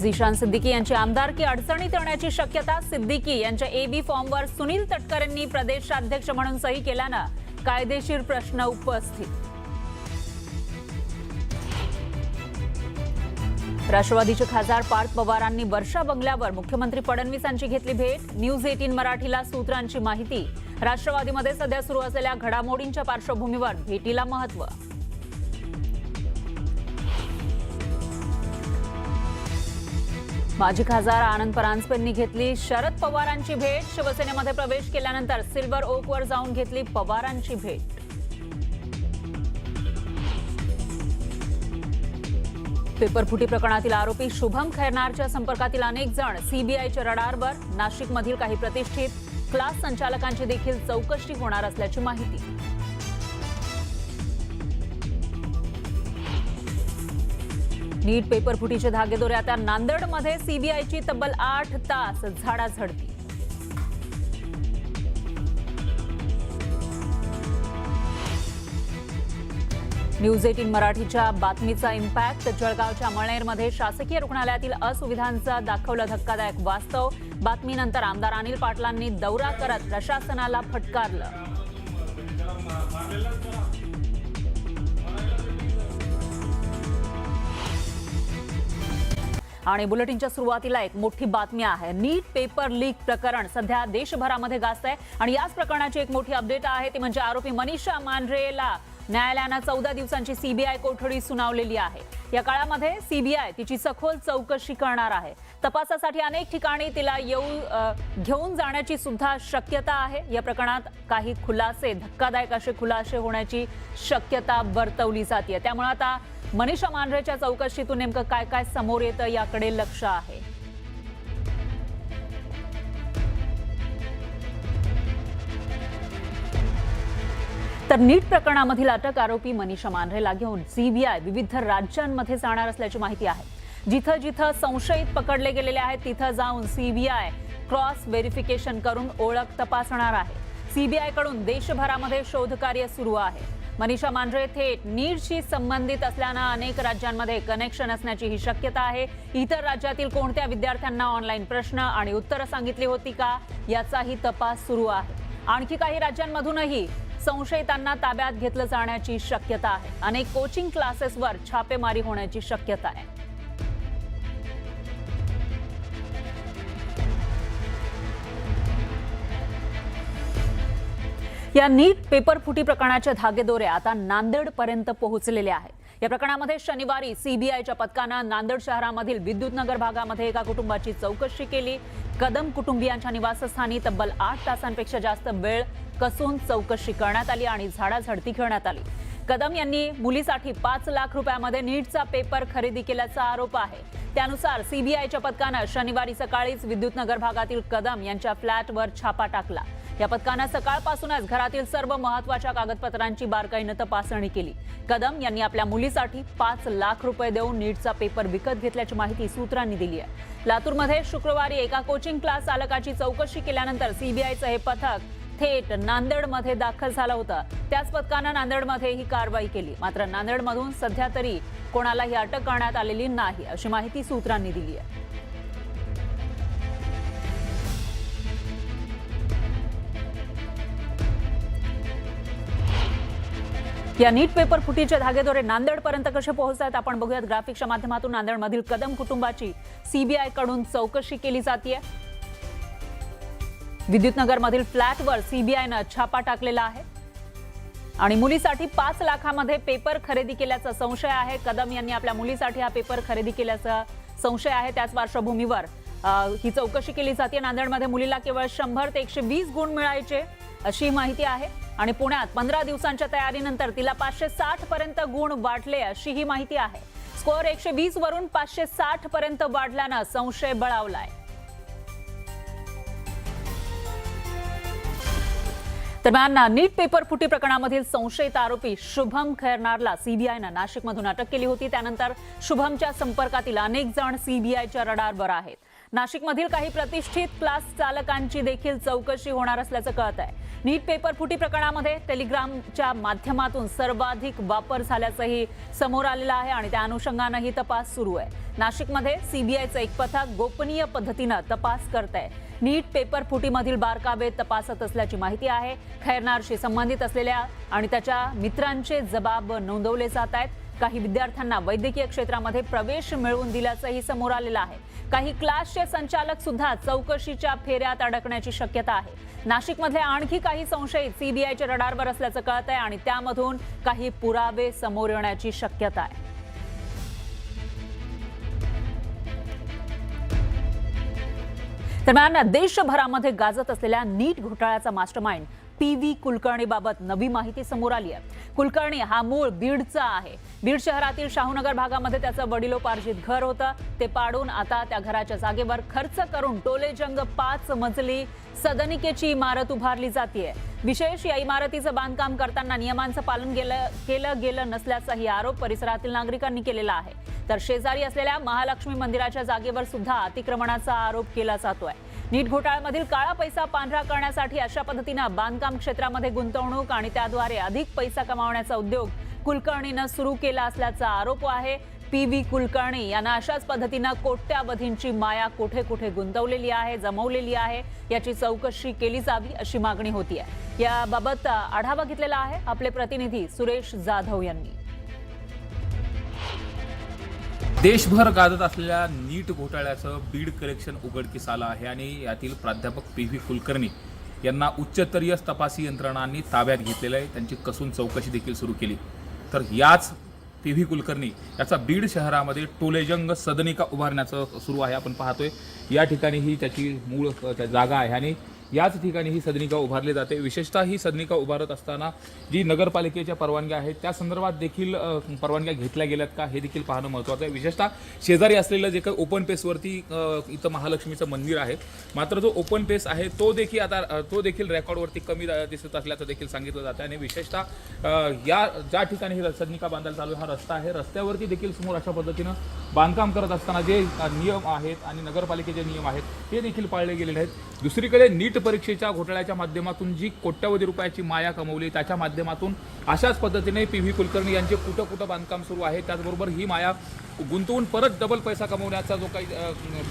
झिशान सिद्दीकी यांची आमदारकी अडचणीत येण्याची शक्यता। सिद्दीकी यांच्या एबी फॉर्मवर सुनील तटकरेंनी प्रदेशाध्यक्ष म्हणून सही केल्यानं कायदेशीर प्रश्न उपस्थित। राष्ट्रवादीचे खासदार पार्थ पवारांनी वर्षा बंगल्यावर मुख्यमंत्री फडणवीसांची घेतली भेट। न्यूज 18 मराठीला सूत्रांची माहिती। राष्ट्रवादीमध्ये सध्या सुरू असलेल्या घडामोडींच्या पार्श्वभूमीवर भेटीला महत्त्व। माजी खासदार आनंद परांजपेंनी घेतली शरद पवारांची भेट। शिवसेनेमध्ये प्रवेश केल्यानंतर सिल्वर ओकवर जाऊन घेतली पवारांची भेट। पेपरफुटी प्रकरणातील आरोपी शुभम खैरनारच्या संपर्कातील अनेक जण सीबीआयच्या रडारवर। नाशिकमधील काही प्रतिष्ठित क्लास संचालकांची देखील चौकशी होणार असल्याची माहिती। नीट पेपरफुटीचे धागेदोरे आता नांदेडमध्ये। सीबीआयची तब्बल 8 तास झाडाझडती। न्यूज 18 मराठीच्या बातमीचा इम्पॅक्ट। जळगावच्या मळनेरमध्ये शासकीय रुग्णालयातील असुविधांचा दाखवलं धक्कादायक वास्तव। बातमीनंतर आमदार अनिल पाटलांनी दौरा करत प्रशासनाला फटकारलं। आणि बुलेटिनच्या सुरुवातीला एक मोठी बातमी आहे। नीट पेपर लीक प्रकरण सध्या देशभरामध्ये गाजतंय आणि याच प्रकरणाची एक मोठी अपडेट आहे ती म्हणजे आरोपी मनीषा मांढरेला न्यायालयाने 14 दिवसांची सीबीआय कोठडी सुनावलेली आहे। या काळामध्ये सीबीआय तिची सखोल चौकशी करणार आहे। तपासासाठी अनेक ठिकाणी तिला घेऊन जाण्याची सुद्धा शक्यता आहे। या प्रकरणात काही खुलासे धक्कादायक असे खुलासे होण्याची शक्यता वर्तवली जाते। त्यामुळे आता मनीषा मांढरेच्या चौकशीतून नेमकं काय काय समोर येतं याकडे लक्ष आहे। तर नीट प्रकरणामधील अटक आरोपी मनीषा मांढरेला घेऊन सीबीआय विविध राज्यांमध्ये जाणार असल्याची माहिती आहे। जिथं जिथं संशयित पकडले गेलेले आहेत तिथं जाऊन सीबीआय क्रॉस व्हेरिफिकेशन करून ओळख तपासणार आहे। सीबीआय कडून देशभरामध्ये शोधकार्य सुरू आहे। मनीषा मांढरे थेट नीटशी संबंधित असल्यानं अनेक राज्यांमध्ये कनेक्शन असण्याची ही शक्यता आहे। इतर राज्यातील कोणत्या विद्यार्थ्यांना ऑनलाईन प्रश्न आणि उत्तरं सांगितली होती का याचाही तपास सुरू आहे। आणखी काही राज्यांमधूनही संशयितांना ताब्यात घेतलं जाण्याची शक्यता आहे। अनेक कोचिंग क्लासेसवर छापेमारी होण्याची शक्यता आहे। या नीट पेपरफुटी प्रकरणाचे धागेदोरे आता नांदेडपर्यंत पोहोचलेले आहेत। या प्रकरणामध्ये शनिवारी सीबीआयच्या पथकानं नांदेड शहरामधील विद्युतनगर भागामध्ये एका कुटुंबाची चौकशी केली। कदम कुटुंबियांच्या निवासस्थानी तब्बल 8 तासांपेक्षा जास्त वेळ कसून चौकशी करण्यात आली आणि झाडाझडती करण्यात आली। कदम यांनी मुलीसाठी 5 लाख रुपयामध्ये नीटचा पेपर खरेदी केल्याचा आरोप आहे। त्यानुसार सीबीआयच्या पथकानं शनिवारी सकाळीच विद्युतनगर भागातील कदम यांच्या फ्लॅटवर छापा टाकला। या पथकानं सकाळपासूनच घरातील सर्व महत्त्वाच्या कागदपत्रांची बारकाईने तपासणी केली। कदम यांनी आपल्या मुलीसाठी 5 लाख रुपये देऊन नीटचा पेपर विकत घेतल्याची माहिती सूत्रांनी दिली आहे। लातूरमध्ये शुक्रवारी एका कोचिंग क्लास चालकाची चौकशी केल्यानंतर सीबीआयचं हे पथक थेट नांदेडमध्ये दाखल झालं होतं। त्याच पथकानं नांदेडमध्ये ही कारवाई केली। मात्र नांदेडमधून सध्या तरी कोणालाही अटक करण्यात आलेली नाही अशी माहिती सूत्रांनी दिली आहे। या नीट पेपर फुटीचे धागेदोरे नांदेडपर्यंत कसे पोहोचतात आपण बघूयात। ग्राफिक्सच्या माध्यमातून नांदेडमधील कदम कुटुंबाची सीबीआय कडून चौकशी केली जाते। विद्युतनगरमधील फ्लॅटवर सीबीआयनं छापा टाकलेला आहे आणि मुलीसाठी 5 लाखामध्ये पेपर खरेदी केल्याचा संशय आहे। कदम यांनी आपल्या मुलीसाठी हा पेपर खरेदी केल्याचा संशय आहे। त्याच पार्श्वभूमीवर ही चौकशी केली जाते। नांदेडमध्ये मुलीला केवळ 100 ते 120 गुण मिळायचे अशी माहिती आहे आणि पुण्यात 15 दिवसांच्या तयारीनंतर तिला 560 पर्यंत गुण वाढले अशी ही माहिती आहे। स्कोअर 120 वरून 560 पर्यंत वाढल्यानं संशय बळावलाय। दरम्यान नीट पेपर फुटी प्रकरणामधील संशयित आरोपी शुभम खैरनारला सीबीआयनं नाशिकमधून अटक केली होती। त्यानंतर शुभमच्या संपर्कातील अनेक जण सीबीआयच्या रडारवर आहेत। नाशिकमधील काही प्रतिष्ठित क्लास चालकांची देखील चौकशी होणार असल्याचं कळत आहे। नीट पेपर फुटी प्रकरणामध्ये टेलिग्रामच्या माध्यमातून सर्वाधिक वापर झाल्याचंही समोर आलेलं आहे आणि त्या अनुषंगानेही तपास सुरू आहे। नाशिकमध्ये सीबीआयचं एक पथक गोपनीय पद्धतीनं तपास करत आहे। नीट पेपर फुटीमधील बारकावे तपासत असल्याची माहिती आहे। खैरनारशी संबंधित असलेल्या आणि त्याच्या मित्रांचे जबाब नोंदवले जात आहेत। काही विद्यार्थ्यांना वैद्यकीय क्षेत्रामध्ये प्रवेश मिळवून दिल्याचंही समोर आलेलं आहे। काही क्लासचे संचालक सुद्धा चौकशीच्या फेऱ्यात अडकण्याची शक्यता आहे। नाशिकमधले आणखी काही संशयित सीबीआयच्या रडारवर असल्याचं कळत आहे आणि त्यामधून काही पुरावे समोर येण्याची शक्यता आहे। दरम्यान देशभरामध्ये गाजत असलेल्या नीट घोटाळ्याचा मास्टरमाइंड पी.व्ही. कुलकर्णीबाबत नवी माहिती समोर आली आहे। कुलकर्णी हा मूळ बीडचा आहे। बीड शहरातील शाहूनगर भागामध्ये त्याचं वडिलोपार्जित घर होतं। ते पाडून आता त्या घराच्या जागेवर खर्च करून टोलेजंग 5 मजली सदनिकेची इमारत उभारली जाते। विशेष या इमारतीचं बांधकाम करताना नियमांचं पालन केलं गेलं नसल्याचाही आरोप परिसरातील नागरिकांनी केलेला आहे। तर शेजारी असलेल्या महालक्ष्मी मंदिराच्या जागेवर सुद्धा अतिक्रमणाचा आरोप केला जातोय। नीट घोटाळ्यामधील काळा पैसा पांढरा करण्यासाठी अशा पद्धतीनं बांधकाम क्षेत्रामध्ये गुंतवणूक आणि त्याद्वारे अधिक पैसा कमावण्याचा उद्योग कुलकर्णीनं सुरू केला असल्याचा आरोप आहे। पी.व्ही. कुलकर्णी यांना अशाच पद्धतीनं कोट्यावधींची माया कुठे कुठे गुंतवलेली आहे, जमवलेली आहे, याची चौकशी केली जावी अशी मागणी होती आहे। याबाबत आढावा घेतलेला आहे आपले प्रतिनिधी सुरेश जाधव यांनी। देशभर गाजत असलेल्या नीट घोटाळ्याचं बीड कलेक्शन उघडकीस आलं आहे आणि यातील प्राध्यापक पी.व्ही. कुलकर्णी यांना उच्चस्तरीय तपासी यंत्रणांनी ताब्यात घेतलेलं आहे। त्यांची कसून चौकशी देखील सुरू केली। तर याच पी.व्ही. कुलकर्णी याचा बीड शहरामध्ये टोलेजंग सदनिका उभारण्याचं सुरू आहे। आपण पाहतोय या ठिकाणी ही त्याची मूळ जागा आहे आणि याच ठिकाणी ही सदनिका उभारली जाते। विशेषतः ही सदनिका उभारत असताना जी नगरपालिकेच्या परवानग्या आहेत त्या संदर्भात देखील परवानग्या घेतल्या गेल्यात का हे देखील पाहणं महत्त्वाचं आहे। विशेषतः शेजारी असलेलं जे काही ओपन पेसवरती इथं महालक्ष्मीचं मंदिर आहे, मात्र जो ओपन पेस आहे तो देखील रेकॉर्डवरती कमी दिसत असल्याचं देखील सांगितलं जातं आणि विशेषतः या ज्या ठिकाणी ही सदनिका बांधायला चालू हा रस्ता आहे, रस्त्यावरती देखील समोर अशा पद्धतीनं बांधकाम करत असताना जे नियम आहेत आणि नगरपालिकेचे नियम आहेत ते देखील पाळले गेलेले आहेत। दुसरीकडे नीट परीक्षेच्या घोटाळ्याच्या माध्यमातून जी कोट्यावधी रुपयाची माया कमवली त्याच्या माध्यमातून अशाच पद्धतीने पी.व्ही. कुलकर्णी यांचे कुठं बांधकाम सुरू आहे। त्याचबरोबर ही माया गुंतवून परत डबल पैसा कमवण्याचा जो काही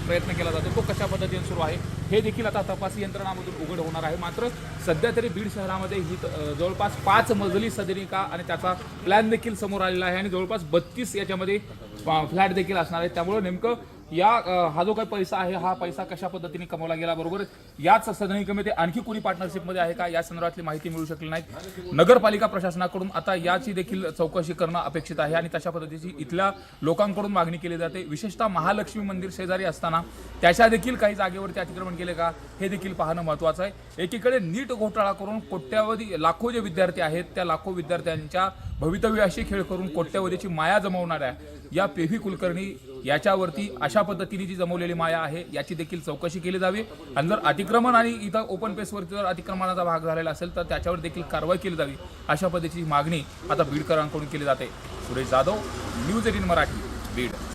प्रयत्न केला जातो तो कशा पद्धतीने सुरू आहे हे देखील आता तपासी यंत्रणामधून उघड होणार आहे। मात्र सध्या तरी बीड शहरामध्ये ही जवळपास 5 मजली सदनिका आणि त्याचा प्लॅन देखील समोर आलेला आहे आणि जवळपास 32 याच्यामध्ये फ्लॅट देखील असणार आहे। त्यामुळे नेमकं हा जो काही पैसा आहे हा पैसा कशा पद्धतीने कमवला गेला, बरोबर याच सदनिकेमध्ये आणखी कोणी पार्टनरशिपमध्ये आहे का या संदर्भातली माहिती मिळू शकली नाही। नगरपालिका प्रशासनाकडून आता याची देखील चौकशी करणं अपेक्षित आहे आणि तशा पद्धतीची इथल्या लोकांकडून मागणी केली जाते। विशेषतः महालक्ष्मी मंदिर शेजारी असताना त्याच्या देखील काही जागेवरती अतिक्रमण केले का हे देखील पाहणं महत्त्वाचं आहे। एकीकडे नीट घोटाळा करून कोट्यावधी लाखो जे विद्यार्थी आहेत त्या लाखो विद्यार्थ्यांच्या भवितव्याशी खेळ करून कोट्यावधीची माया जमवणाऱ्या या पी.व्ही. कुलकर्णी याच्यावरती अशा पद्धतीने जी जमवलेली माया आहे याची देखील चौकशी केली जावी आणि जर अतिक्रमण आणि इथं ओपन पेसवरती जर अतिक्रमणाचा भाग झालेला असेल तर त्याच्यावर देखील कारवाई केली जावी अशा पद्धतीची मागणी आता बीडकरांकडून केली जाते। सुरेश जाधव, न्यूज 18 मराठी, बीड।